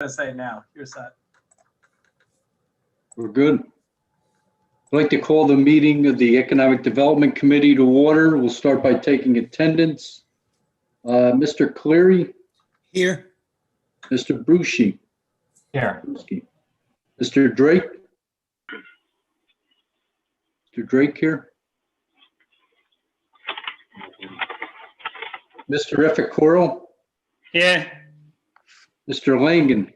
to say now. You're set. We're good. I'd like to call the meeting of the Economic Development Committee to order. We'll start by taking attendance. Mr. Cleary, Here. Mr. Bruschi, Here. Mr. Drake. Mr. Drake here. Mr. Efficorro, Here. Mr. Langen.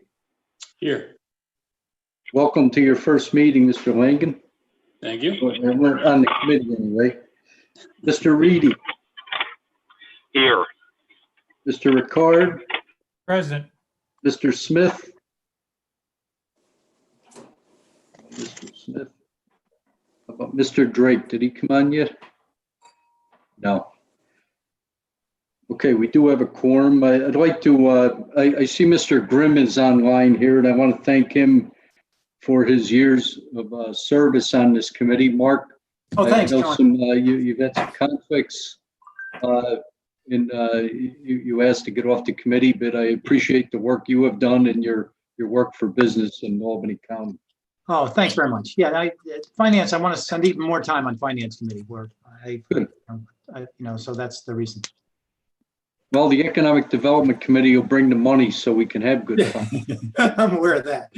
Here. Welcome to your first meeting, Mr. Langen. Thank you. And we're on the committee anyway. Mr. Reedy, Here. Mr. Ricard, Present. Mr. Smith. Mr. Smith. How about Mr. Drake? Did he come on yet? No. Okay, we do have a quorum. I'd like to, I see Mr. Grimm is online here, and I want to thank him for his years of service on this committee. Mark, Oh, thanks, I know John. you've had some conflicts, and you asked to get off the committee, but I appreciate the work you have done and your work for business in Albany County. Oh, thanks very much. Yeah, finance, I want to spend even more time on finance committee where Good. so that's the reason. Well, the Economic Development Committee will bring the money so we can have good fun. I'm aware of that.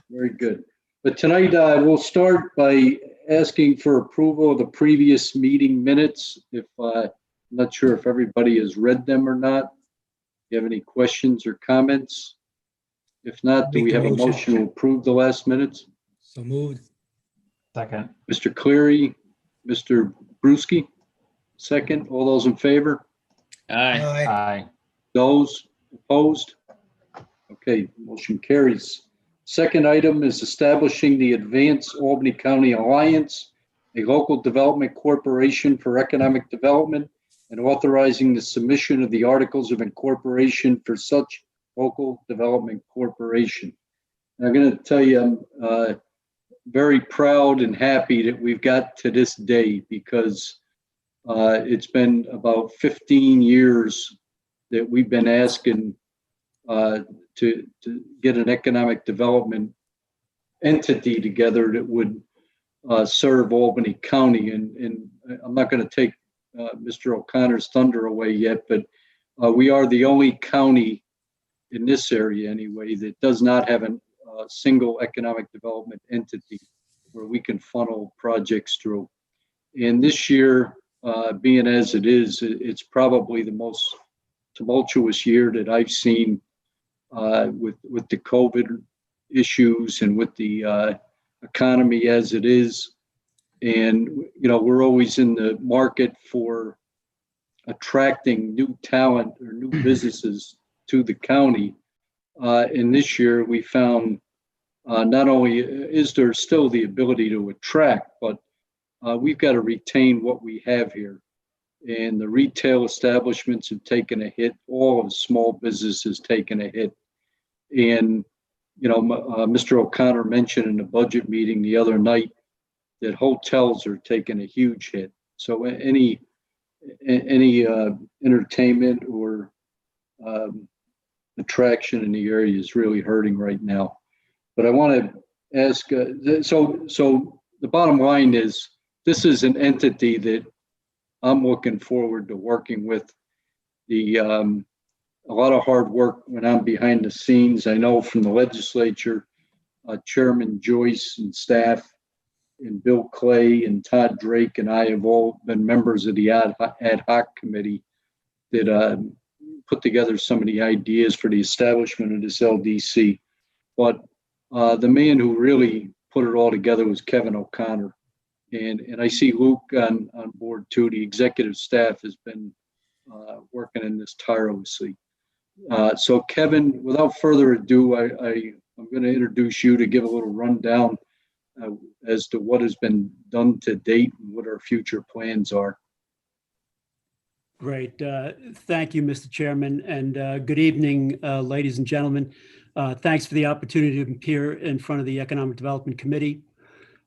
Very good. But tonight, we'll start by asking for approval of the previous meeting minutes. I'm not sure if everybody has read them or not. Do you have any questions or comments? If not, do we have a motion to approve the last minutes? So moved. Second. Mr. Cleary, Mr. Bruschi, second. All those in favor? Aye. Aye. Those opposed? Okay, motion carries. Second item is establishing the Advance Albany County Alliance, a local development corporation for economic development, and authorizing the submission of the articles of incorporation for such local development corporation. And I'm going to tell you, I'm very proud and happy that we've got to this day, because it's been about 15 years that we've been asking to get an economic development entity together that would serve Albany County. And I'm not going to take Mr. O'Connor's thunder away yet, but we are the only county in this area anyway that does not have a single economic development entity where we can funnel projects through. And this year, being as it is, it's probably the most tumultuous year that I've seen with the COVID issues and with the economy as it is. And, we're always in the market for attracting new talent or new businesses to the county. And this year we found not only is there still the ability to attract, but we've got to retain what we have here. And the retail establishments have taken a hit. All of the small businesses taken a hit. And, Mr. O'Connor mentioned in the budget meeting the other night that hotels are taking a huge hit. So any entertainment or attraction in the area is really hurting right now. But I want to ask, so the bottom line is, this is an entity that I'm looking forward to working with. A lot of hard work went on behind the scenes. I know from the legislature, Chairman Joyce and staff, and Bill Clay and Todd Drake and I have all been members of the ad hoc committee that put together some of the ideas for the establishment of this LDC. But the man who really put it all together was Kevin O'Connor. And I see Luke on board too. The executive staff has been working in this tirelessly. So Kevin, without further ado, I'm going to introduce you to give a little rundown as to what has been done to date and what our future plans are. Great. Thank you, Mr. Chairman, and good evening, ladies and gentlemen. Thanks for the opportunity to appear in front of the Economic Development Committee.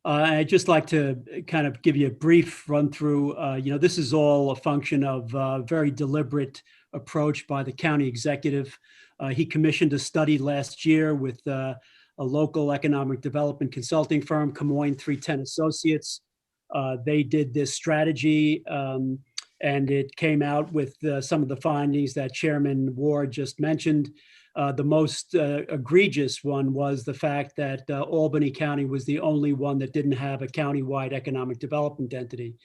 I'd just like to kind of give you a brief run through. This is all a function of very deliberate approach by the county executive. He commissioned a study last year with a local economic development consulting firm, Camoin 310 Associates. They did this strategy, and it came out with some of the findings that Chairman Ward just mentioned. The most egregious one was the fact that Albany County was the only one that didn't have a countywide economic development entity.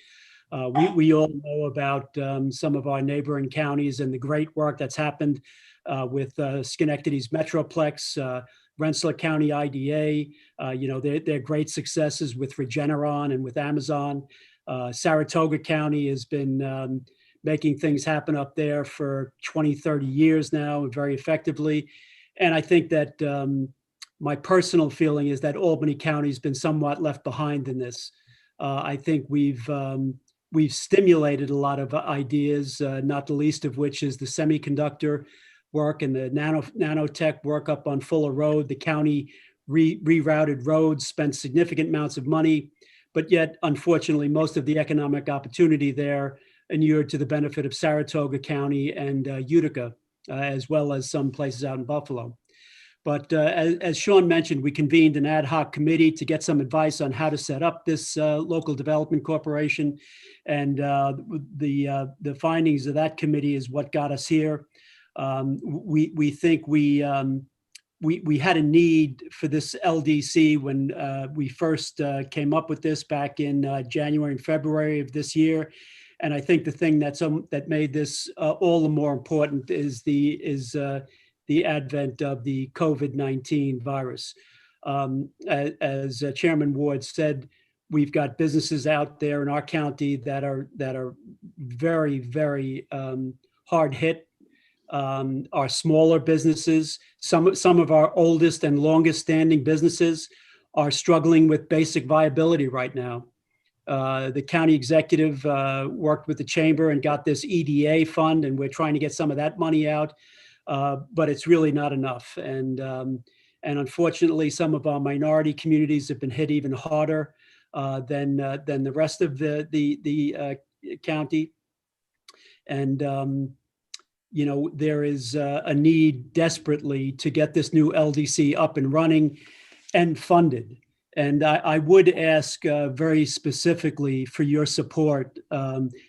We all know about some of our neighboring counties and the great work that's happened with Schenectady's Metroplex, Rensselaer County IDA, they're great successes with Regeneron and with Amazon. Saratoga County has been making things happen up there for 20, 30 years now, and very effectively. And I think that my personal feeling is that Albany County has been somewhat left behind in this. I think we've stimulated a lot of ideas, not the least of which is the semiconductor work and the nanotech work up on Fuller Road. The county rerouted roads, spent significant amounts of money, but yet, unfortunately, most of the economic opportunity there inured to the benefit of Saratoga County and Utica, as well as some places out in Buffalo. But as Sean mentioned, we convened an ad hoc committee to get some advice on how to set up this local development corporation. And the findings of that committee is what got us here. We think we had a need for this LDC when we first came up with this back in January and February of this year. And I think the thing that made this all the more important is the advent of the COVID-19 virus. As Chairman Ward said, we've got businesses out there in our county that are very, very hard hit. Our smaller businesses, some of our oldest and longest standing businesses are struggling with basic viability right now. The county executive worked with the chamber and got this EDA fund, and we're trying to get some of that money out, but it's really not enough. And unfortunately, some of our minority communities have been hit even harder than the rest of the county. And there is a need desperately to get this new LDC up and running and funded. And I would ask very specifically for your support.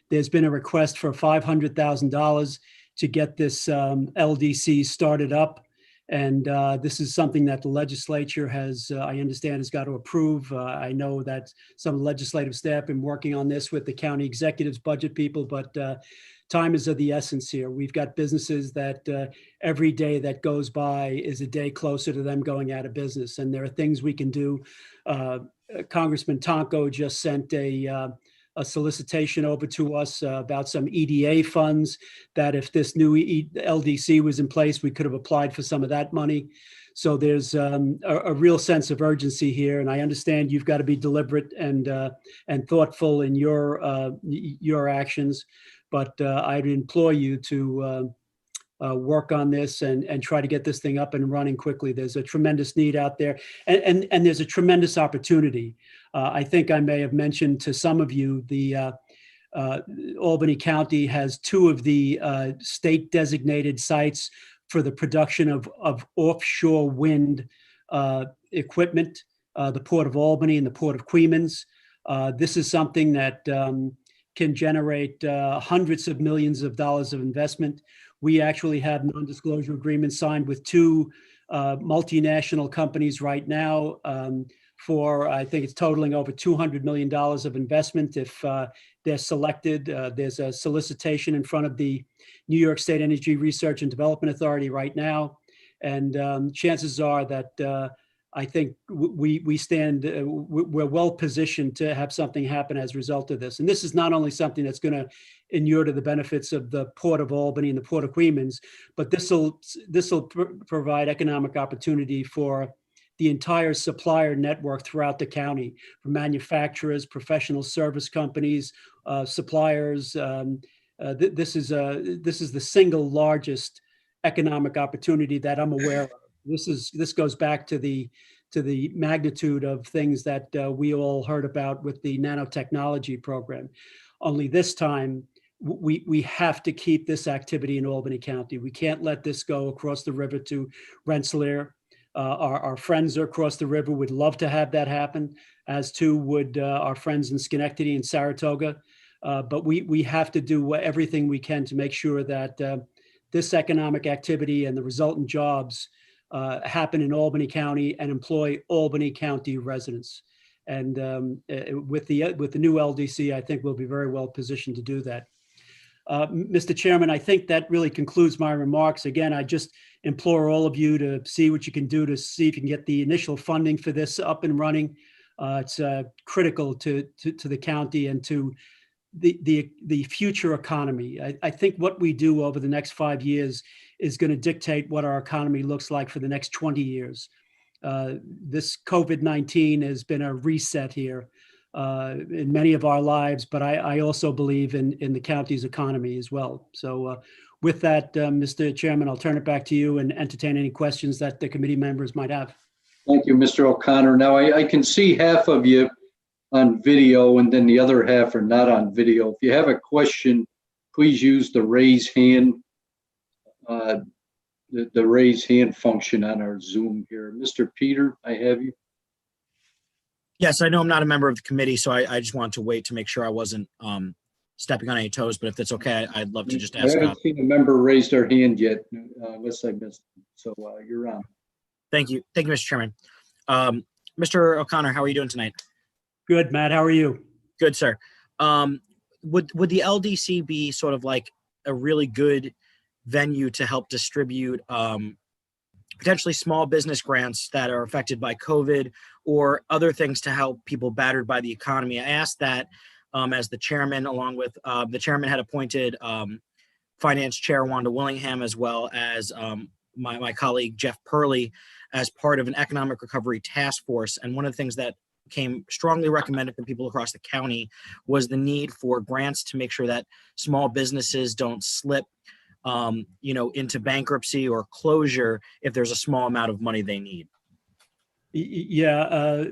There's been a request for $500,000 to get this LDC started up. And this is something that the legislature has, I understand, has got to approve. I know that some legislative staff have been working on this with the county executives, budget people, but time is of the essence here. We've got businesses that every day that goes by is a day closer to them going out of business. And there are things we can do. Congressman Tonko just sent a solicitation over to us about some EDA funds that if this new LDC was in place, we could have applied for some of that money. So there's a real sense of urgency here. And I understand you've got to be deliberate and thoughtful in your actions. But I'd implore you to work on this and try to get this thing up and running quickly. There's a tremendous need out there, and there's a tremendous opportunity. I think I may have mentioned to some of you, the Albany County has two of the state designated sites for the production of offshore wind equipment, the Port of Albany and the Port of Queens. This is something that can generate hundreds of millions of dollars of investment. We actually have non-disclosure agreements signed with two multinational companies right now for, I think it's totaling over $200 million of investment if they're selected. There's a solicitation in front of the New York State Energy Research and Development Authority right now. And chances are that I think we're well positioned to have something happen as a result of this. And this is not only something that's going to inure to the benefits of the Port of Albany and the Port of Queens, but this will provide economic opportunity for the entire supplier network throughout the county, for manufacturers, professional service companies, suppliers. This is the single largest economic opportunity that I'm aware of. This goes back to the magnitude of things that we all heard about with the nanotechnology program. Only this time we have to keep this activity in Albany County. We can't let this go across the river to Rensselaer. Our friends across the river would love to have that happen, as too would our friends in Schenectady and Saratoga. But we have to do everything we can to make sure that this economic activity and the resultant jobs happen in Albany County and employ Albany County residents. And with the new LDC, I think we'll be very well positioned to do that. Mr. Chairman, I think that really concludes my remarks. Again, I just implore all of you to see what you can do to see if you can get the initial funding for this up and running. It's critical to the county and to the future economy. I think what we do over the next 5 years is going to dictate what our economy looks like for the next 20 years. This COVID-19 has been a reset here in many of our lives, but I also believe in the county's economy as well. So with that, Mr. Chairman, I'll turn it back to you and entertain any questions that the committee members might have. Thank you, Mr. O'Connor. Now, I can see half of you on video and then the other half are not on video. If you have a question, please use the raise hand, the raise hand function on our Zoom here. Mr. Peter, I have you. Yes, I know I'm not a member of the committee, so I just wanted to wait to make sure I wasn't stepping on any toes, but if that's okay, I'd love to just ask. I haven't seen a member raise their hand yet, unless I missed it. So you're on. Thank you. Thank you, Mr. Chairman. Mr. O'Connor, how are you doing tonight? Good, Matt. How are you? Good, sir. Would the LDC be sort of like a really good venue to help distribute potentially small business grants that are affected by COVID or other things to help people battered by the economy? I asked that as the chairman, along with the chairman had appointed Finance Chair Wanda Willingham, as well as my colleague Jeff Purley, as part of an economic recovery task force. And one of the things that came strongly recommended from people across the county was the need for grants to make sure that small businesses don't slip into bankruptcy or closure if there's a small amount of money they need. Yeah,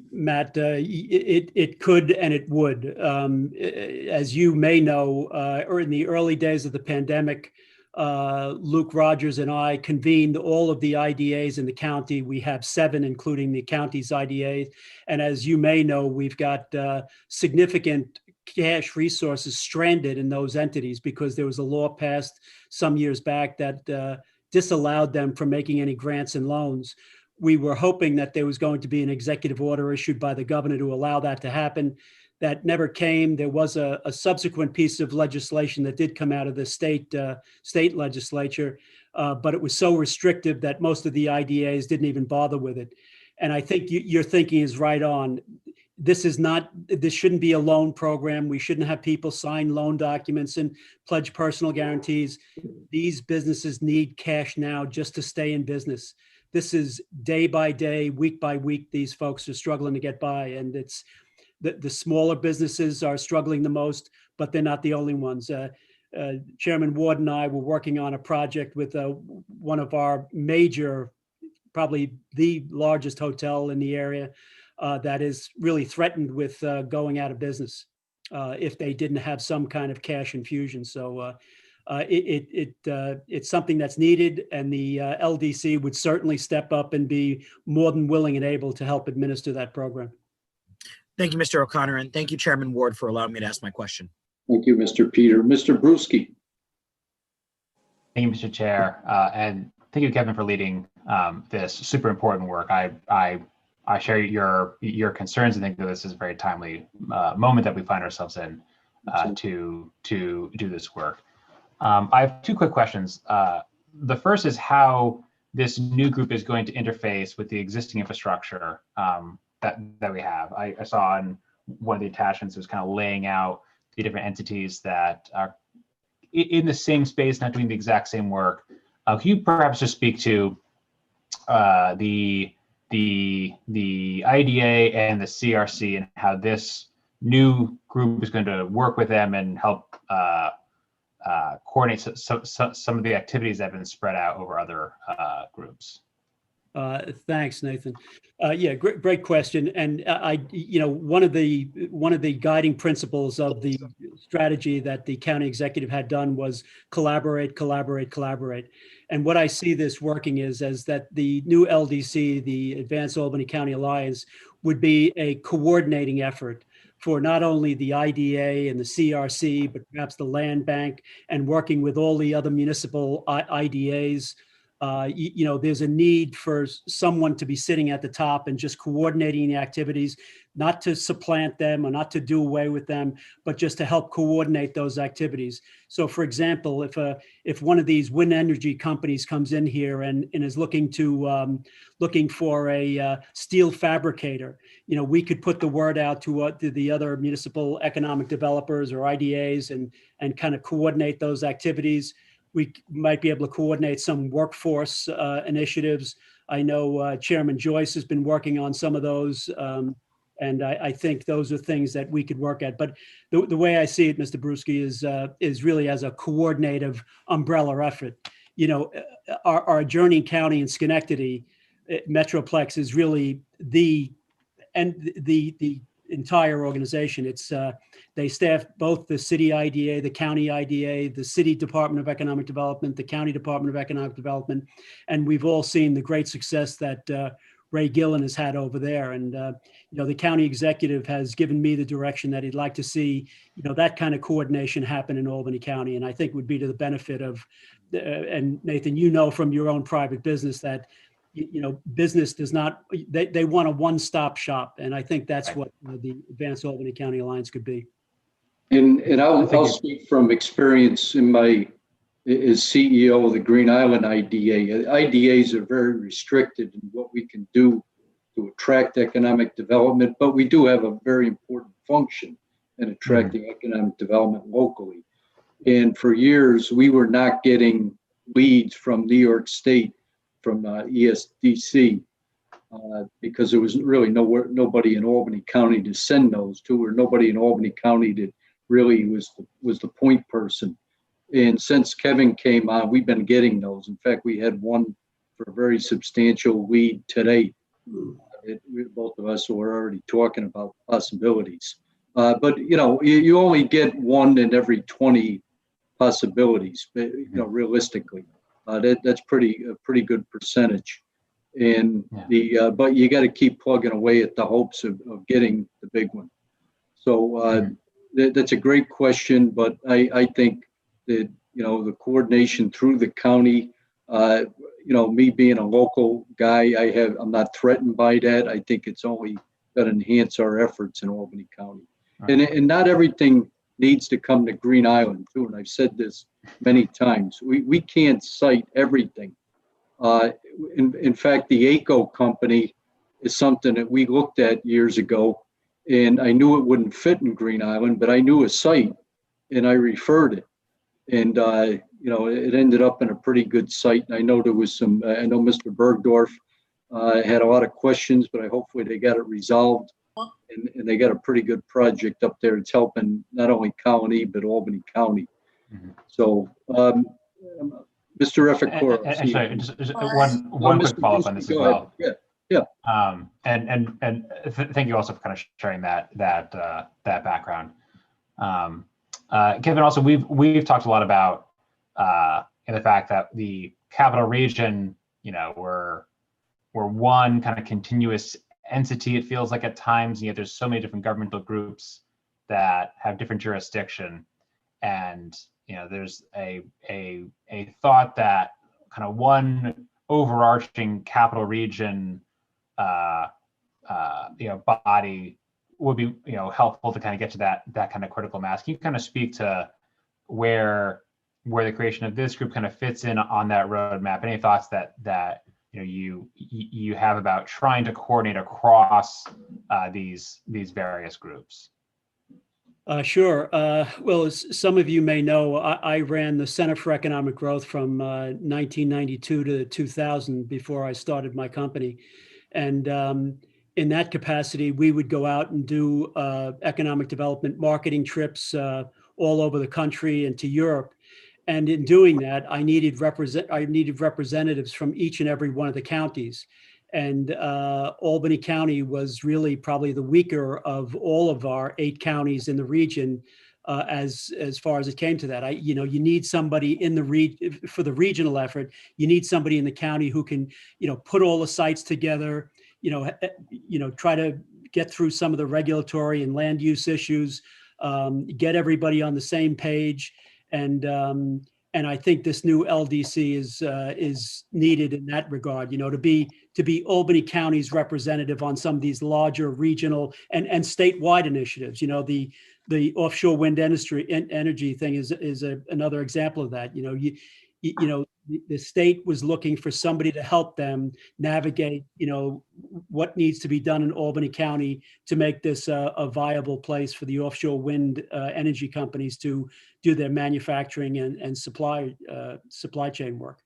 Matt, it could and it would. As you may know, or in the early days of the pandemic, Luke Rogers and I convened all of the IDAs in the county. We have 7, including the county's IDAs. And as you may know, we've got significant cash resources stranded in those entities because there was a law passed some years back that disallowed them from making any grants and loans. We were hoping that there was going to be an executive order issued by the governor to allow that to happen. That never came. There was a subsequent piece of legislation that did come out of the state legislature, but it was so restrictive that most of the IDAs didn't even bother with it. And I think your thinking is right on. This shouldn't be a loan program. We shouldn't have people sign loan documents and pledge personal guarantees. These businesses need cash now just to stay in business. This is day by day, week by week, these folks are struggling to get by, and it's the smaller businesses are struggling the most, but they're not the only ones. Chairman Ward and I were working on a project with one of our major, probably the largest hotel in the area that is really threatened with going out of business if they didn't have some kind of cash infusion. So it's something that's needed, and the LDC would certainly step up and be more than willing and able to help administer that program. Thank you, Mr. O'Connor, and thank you, Chairman Ward, for allowing me to ask my question. Thank you, Mr. Peter. Mr. Bruschi. Thank you, Mr. Chair, and thank you, Kevin, for leading this super important work. I share your concerns and think that this is a very timely moment that we find ourselves in to do this work. I have 2 quick questions. The first is how this new group is going to interface with the existing infrastructure that we have. I saw in one of the attachments, it was kind of laying out the different entities that are in the same space, not doing the exact same work. Can you perhaps just speak to the IDA and the CRC and how this new group is going to work with them and help coordinate some of the activities that have been spread out over other groups? Thanks, Nathan. Yeah, great question. And one of the guiding principles of the strategy that the county executive had done was collaborate, collaborate, collaborate. And what I see this working is that the new LDC, the Advanced Albany County Alliance, would be a coordinating effort for not only the IDA and the CRC, but perhaps the land bank, and working with all the other municipal IDAs. There's a need for someone to be sitting at the top and just coordinating the activities, not to supplant them or not to do away with them, but just to help coordinate those activities. So, for example, if one of these wind energy companies comes in here and is looking for a steel fabricator, we could put the word out to the other municipal economic developers or IDAs and kind of coordinate those activities. We might be able to coordinate some workforce initiatives. I know Chairman Joyce has been working on some of those, and I think those are things that we could work at. But the way I see it, Mr. Bruschi, is really as a coordinative umbrella effort. Our adjoining county in Schenectady, Metroplex, is really the entire organization. They staff both the city IDA, the county IDA, the city Department of Economic Development, the county Department of Economic Development, and we've all seen the great success that Ray Gillen has had over there. And the county executive has given me the direction that he'd like to see that kind of coordination happen in Albany County, and I think would be to the benefit of. And Nathan, from your own private business that. Business does not, they want a one-stop shop. And I think that's what the Advanced Albany County Alliance could be. And I'll speak from experience as CEO of the Green Island IDA. IDAs are very restricted in what we can do to attract economic development, but we do have a very important function in attracting economic development locally. And for years, we were not getting leads from New York State, from ESDC, because there was really nobody in Albany County to send those to, or nobody in Albany County that really was the point person. And since Kevin came on, we've been getting those. In fact, we had one for a very substantial lead today. Both of us were already talking about possibilities. But you only get one in every 20 possibilities, realistically. That's a pretty good percentage, and but you got to keep plugging away at the hopes of getting the big one. So that's a great question, but I think that the coordination through the county, me being a local guy, I'm not threatened by that. I think it's only going to enhance our efforts in Albany County, and not everything needs to come to Green Island too. And I've said this many times. We can't cite everything. In fact, the ACO company is something that we looked at years ago, and I knew it wouldn't fit in Green Island, but I knew a site, and I referred it, and it ended up in a pretty good site. And I know there was some. I know Mr. Bergdorf had a lot of questions, but hopefully they got it resolved. And they got a pretty good project up there. It's helping not only Colony, but Albany County. So, Mr. Efficore. Actually, just one quick follow-up on this as well. Yeah. And thank you also for kind of sharing that background. Kevin, also we've talked a lot about the fact that the capital region, we're one kind of continuous entity, it feels like at times, yet there's so many different governmental groups that have different jurisdiction, and there's a thought that kind of one overarching capital region body would be helpful to kind of get to that kind of critical mass. Can you kind of speak to where the creation of this group kind of fits in on that roadmap? Any thoughts that you have about trying to coordinate across these various groups? Sure. Well, as some of you may know, I ran the Center for Economic Growth from 1992 to 2000 before I started my company. And in that capacity, we would go out and do economic development marketing trips all over the country and to Europe. And in doing that, I needed representatives from each and every one of the counties. And Albany County was really probably the weaker of all of our 8 counties in the region as far as it came to that. You need somebody in the for the regional effort. You need somebody in the county who can, put all the sites together, try to get through some of the regulatory and land use issues, get everybody on the same page. And I think this new LDC is needed in that regard, to be Albany County's representative on some of these larger regional and statewide initiatives. The offshore wind energy thing is another example of that. The state was looking for somebody to help them navigate, what needs to be done in Albany County to make this a viable place for the offshore wind energy companies to do their manufacturing and supply chain work.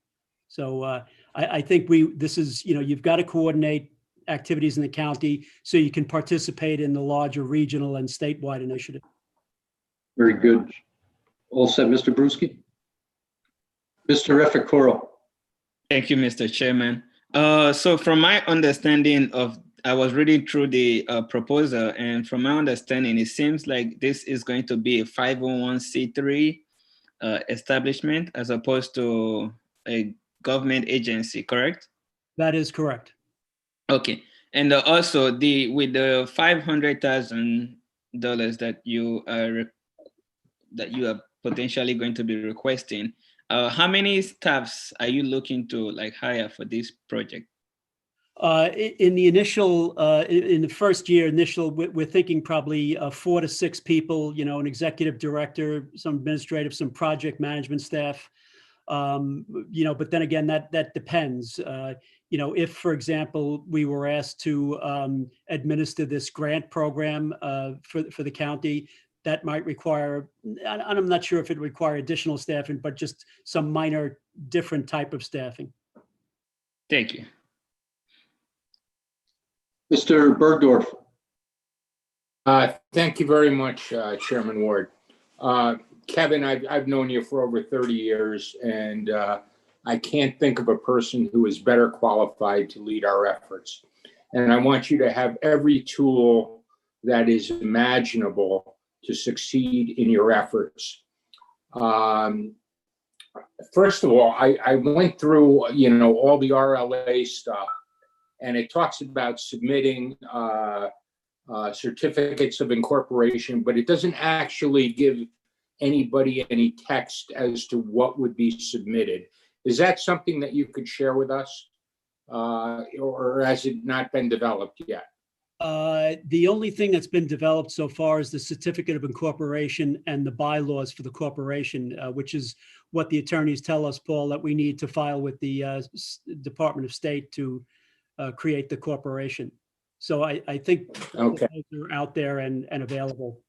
So I think this is, you've got to coordinate activities in the county so you can participate in the larger regional and statewide initiative. Very good. All set, Mr. Bruschi? Mr. Efficorro. Thank you, Mr. Chairman. So from my understanding I was reading through the proposal, and from my understanding, it seems like this is going to be a 501c3 establishment as opposed to a government agency, correct? That is correct. Okay. And also with the $500,000 that you are potentially going to be requesting, how many staffs are you looking to hire for this project? In the initial, in the first year, we're thinking probably 4 to 6 people, an executive director, some administrative, some project management staff. But then again, that depends. If, for example, we were asked to administer this grant program for the county, that might require, and I'm not sure if it require additional staffing, but just some minor different type of staffing. Thank you. Mr. Bergdorf. Thank you very much, Chairman Ward. Kevin, I've known you for over 30 years, and I can't think of a person who is better qualified to lead our efforts. And I want you to have every tool that is imaginable to succeed in your efforts. First of all, I went through, all the RLA stuff, and it talks about submitting certificates of incorporation, but it doesn't actually give anybody any text as to what would be submitted. Is that something that you could share with us, or has it not been developed yet? The only thing that's been developed so far is the certificate of incorporation and the bylaws for the corporation, which is what the attorneys tell us, Paul, that we need to file with the Department of State to create the corporation. So I think Okay. those are out there and available.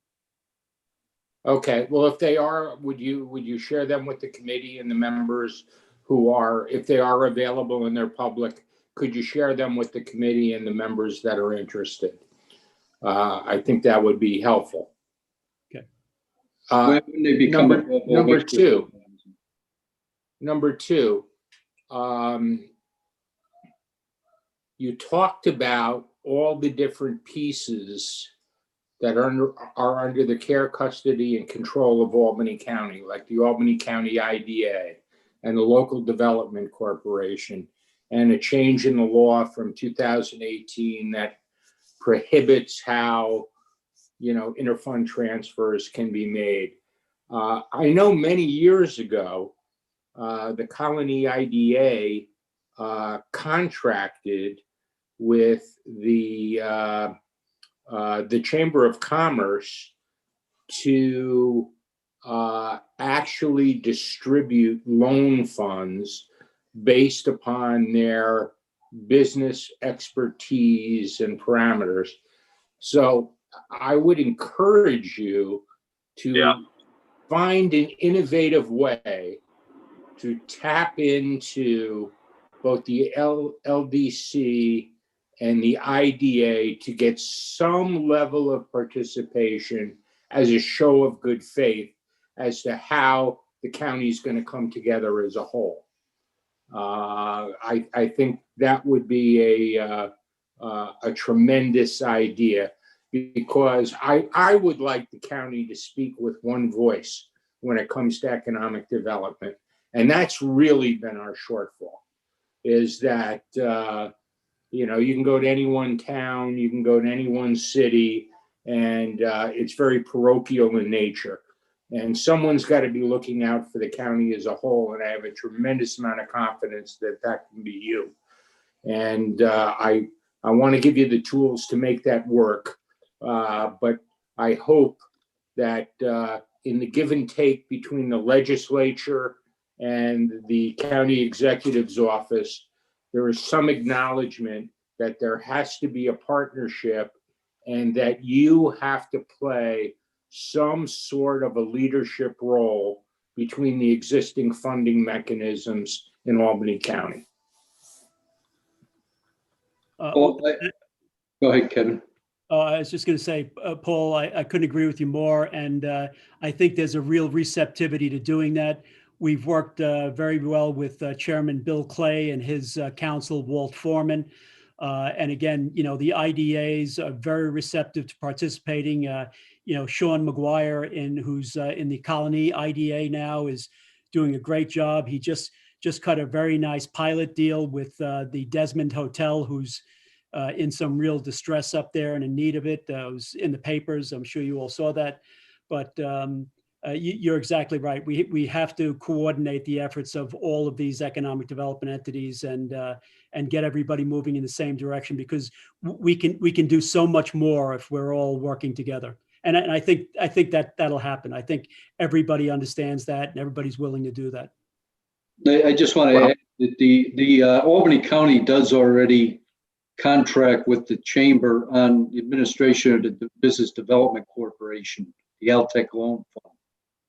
Okay, well, if they are, would you share them with the committee and the members who are, if they are available and they're public, could you share them with the committee and the members that are interested? I think that would be helpful. Okay. When they become Number two, you talked about all the different pieces that are under the care, custody, and control of Albany County, like the Albany County IDA and the Local Development Corporation, and a change in the law from 2018 that prohibits how, interfund transfers can be made. I know many years ago, the Colony IDA contracted with the Chamber of Commerce to actually distribute loan funds based upon their business expertise and parameters. So I would encourage you to find an innovative way to tap into both the LDC and the IDA to get some level of participation as a show of good faith as to how the county is going to come together as a whole. I think that would be a tremendous idea, because I would like the county to speak with one voice when it comes to economic development. And that's really been our shortfall, is that, you can go to any one town, you can go to any one city, and it's very parochial in nature. And someone's got to be looking out for the county as a whole. And I have a tremendous amount of confidence that that can be you. And I want to give you the tools to make that work. But I hope that in the give and take between the legislature and the county executive's office, there is some acknowledgement that there has to be a partnership, and that you have to play some sort of a leadership role between the existing funding mechanisms in Albany County. Go ahead, Kevin. I was just going to say, Paul, I couldn't agree with you more. And I think there's a real receptivity to doing that. We've worked very well with Chairman Bill Clay and his counsel, Walt Foreman. And again, the IDAs are very receptive to participating. Sean McGuire, who's in the Colony IDA now, is doing a great job. He just cut a very nice pilot deal with the Desmond Hotel, who's in some real distress up there and in need of it. It was in the papers. I'm sure you all saw that. But you're exactly right. We have to coordinate the efforts of all of these economic development entities and get everybody moving in the same direction, because we can do so much more if we're all working together. And I think that'll happen. I think everybody understands that, and everybody's willing to do that. I just want to add that the Albany County does already contract with the chamber on the administration of the Business Development Corporation, the Altech Loan Fund.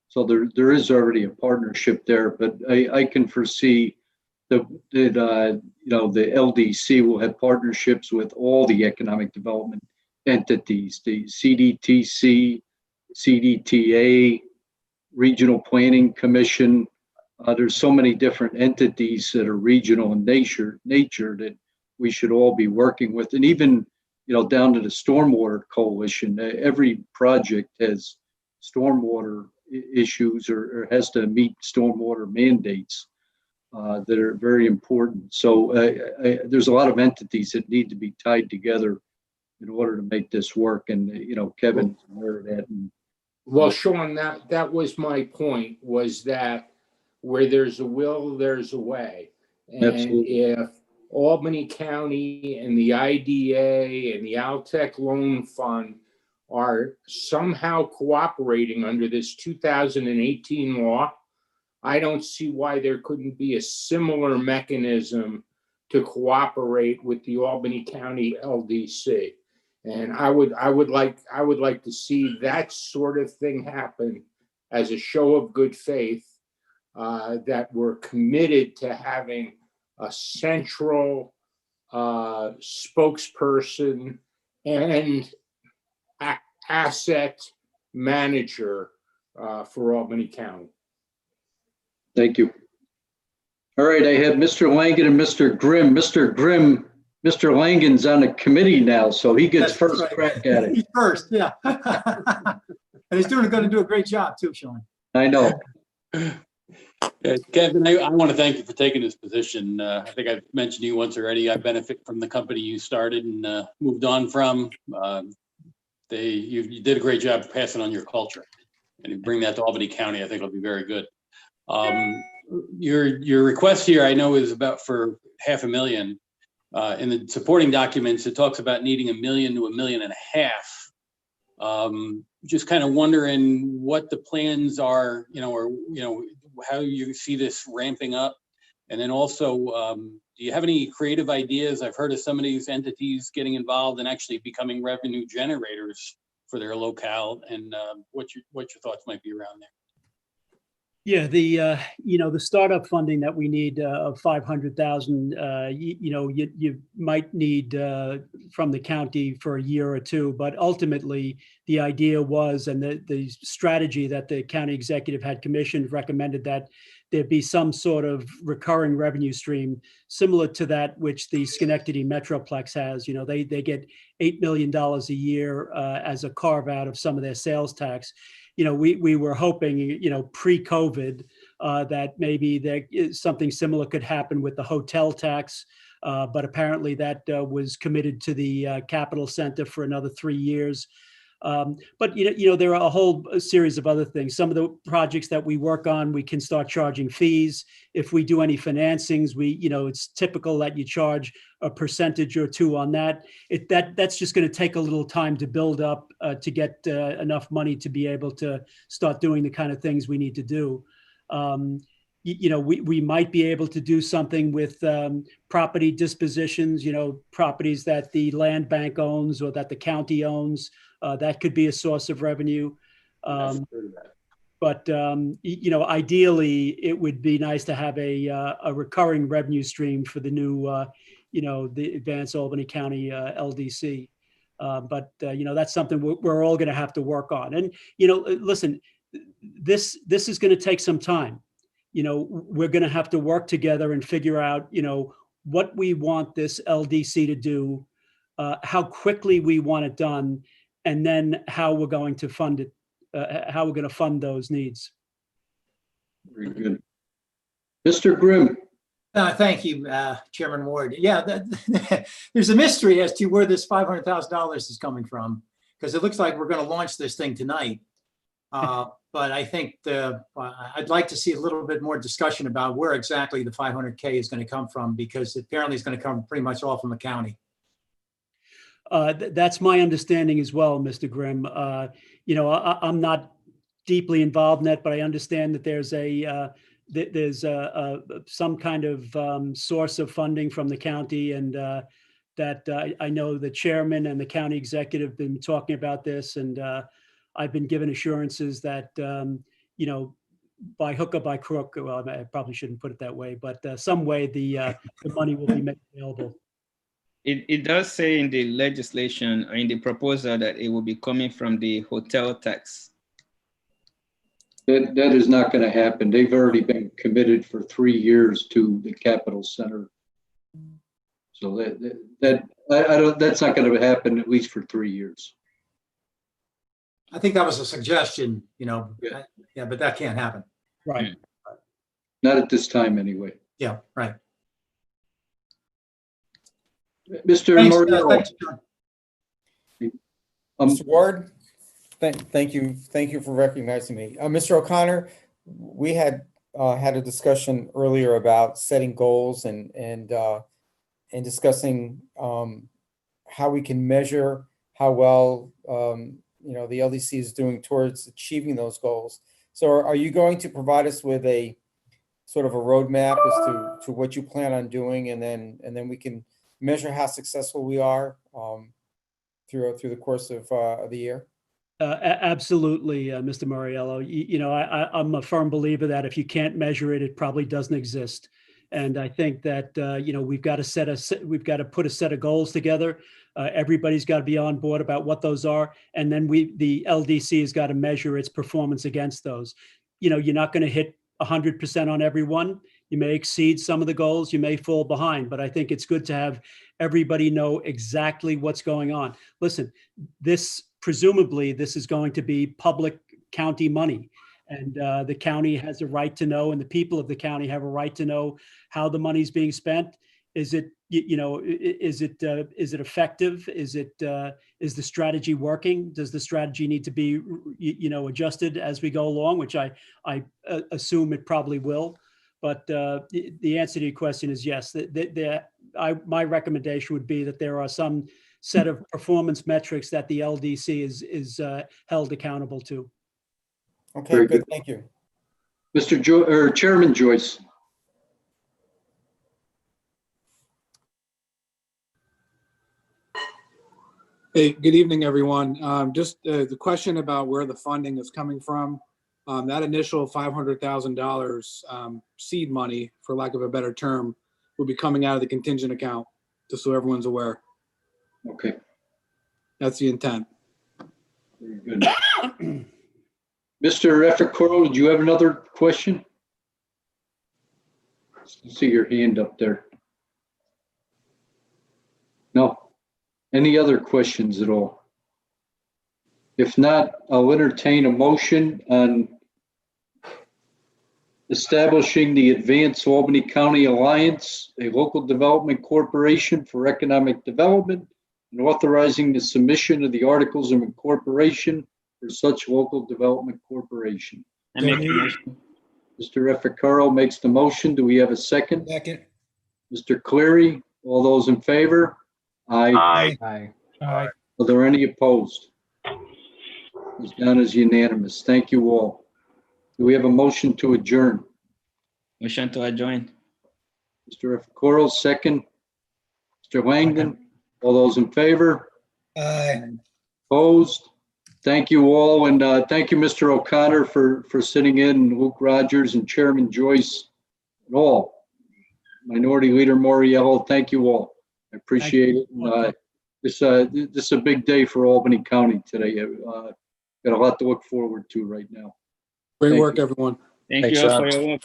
So there is already a partnership there, but I can foresee that the LDC will have partnerships with all the economic development entities, the CDTC, CDTA, Regional Planning Commission. There's so many different entities that are regional in nature that we should all be working with. And even, down to the Stormwater Coalition, every project has stormwater issues or has to meet stormwater mandates that are very important. So there's a lot of entities that need to be tied together in order to make this work. And, Kevin's aware of that. Well, Sean, that was my point, was that where there's a will, there's a way. And Absolutely. If Albany County and the IDA and the Altech Loan Fund are somehow cooperating under this 2018 law, I don't see why there couldn't be a similar mechanism to cooperate with the Albany County LDC. And I would like to see that sort of thing happen as a show of good faith, that we're committed to having a central spokesperson and asset manager for Albany County. Thank you. All right, I have Mr. Langen and Mr. Grimm. Mr. Langen's on the committee now, so he gets first crack at it. He's first, yeah. And he's going to do a great job too, Sean. I know. Kevin, I want to thank you for taking this position. I think I've mentioned to you once already. I benefit from the company you started and moved on from. You did a great job passing on your culture, and you bring that to Albany County. I think it'll be very good. Your request here, I know, is about for $500,000. In the supporting documents, it talks about needing $1 million to $1.5 million. Just kind of wondering what the plans are, or how you see this ramping up, and then also, do you have any creative ideas? I've heard of some of these entities getting involved and actually becoming revenue generators for their locale, and what your thoughts might be around there. Yeah, the startup funding that we need of 500,000, you might need from the county for a year or two, but ultimately the idea was, and the strategy that the county executive had commissioned recommended that there be some sort of recurring revenue stream similar to that which the Schenectady Metroplex has. They get $8 million a year as a carve out of some of their sales tax. We were hoping, pre-COVID, that maybe something similar could happen with the hotel tax. But apparently that was committed to the Capital Center for another 3 years. But there are a whole series of other things. Some of the projects that we work on, we can start charging fees. If we do any financings, it's typical that you charge a percentage or two on that. That's just going to take a little time to build up to get enough money to be able to start doing the kind of things we need to do. We might be able to do something with property dispositions, properties that the land bank owns or that the county owns. That could be a source of revenue. But ideally, it would be nice to have a recurring revenue stream for the new, the Advanced Albany County LDC. But that's something we're all going to have to work on. And listen, this is going to take some time. We're going to have to work together and figure out, what we want this LDC to do, how quickly we want it done, and then how we're going to fund it, how we're going to fund those needs. Very good. Mr. Grimm. Thank you, Chairman Ward. Yeah, there's a mystery as to where this $500,000 is coming from, because it looks like we're going to launch this thing tonight. But I think I'd like to see a little bit more discussion about where exactly the 500K is going to come from, because apparently it's going to come pretty much all from the county. That's my understanding as well, Mr. Grimm. I'm not deeply involved in that, but I understand that there's some kind of source of funding from the county, and that I know the chairman and the county executive have been talking about this, and I've been given assurances that by hook or by crook, well, I probably shouldn't put it that way, but some way the money will be made available. It does say in the legislation, or in the proposal, that it will be coming from the hotel tax. That is not going to happen. They've already been committed for 3 years to the Capital Center. So that's not going to happen, at least for 3 years. I think that was a suggestion, yeah, but that can't happen. Right. Not at this time, anyway. Yeah, right. Mr. Thanks, Morello. thanks, John. Mr. Ward, thank you for recognizing me. Mr. O'Connor, we had a discussion earlier about setting goals and discussing how we can measure how well the LDC is doing towards achieving those goals. So are you going to provide us with a sort of a roadmap as to what you plan on doing, and then we can measure how successful we are through the course of the year? Absolutely, Mr. Moriello. I'm a firm believer that if you can't measure it, it probably doesn't exist. And I think that we've got to put a set of goals together. Everybody's got to be on board about what those are, and then the LDC has got to measure its performance against those. You're not going to hit 100% on every one. You may exceed some of the goals, you may fall behind, but I think it's good to have everybody know exactly what's going on. Listen, presumably this is going to be public county money, and the county has a right to know, and the people of the county have a right to know how the money's being spent. Is it effective? Is the strategy working? Does the strategy need to be adjusted as we go along, which I assume it probably will. But the answer to your question is yes. My recommendation would be that there are some set of performance metrics that the LDC is held accountable to. Okay, Very good. good. Thank you. Chairman Joyce. Hey, good evening, everyone. Just the question about where the funding is coming from. That initial $500,000 seed money, for lack of a better term, will be coming out of the contingent account, just so everyone's aware. Okay, That's the intent. very good. Mr. Efficorro, do you have another question? I see your hand up there. No? Any other questions at all? If not, I'll entertain a motion on establishing the Advance Albany County Alliance, a local development corporation for economic development, and authorizing the submission of the articles of incorporation for such local development corporation. I make a motion. Mr. Efficorro makes the motion. Do we have a second? Second. Mr. Cleary, all those in favor? Aye. Aye. Aye. Aye. Are there any opposed? It's down as unanimous. Thank you all. Do we have a motion to adjourn? Motion to adjourn. Mr. Efficorro, second. Mr. Langdon, all those in favor? Aye. Opposed? Thank you all, and thank you, Mr. O'Connor, for sitting in, and Luke Rogers and Chairman Joyce, and all. Minority Leader Moriello, thank you all. I appreciate it. And, this is a big day for Albany County today. Got a lot to look forward to right now. Great Thank work, you. everyone. Thank Thanks, you all Rob. for your work.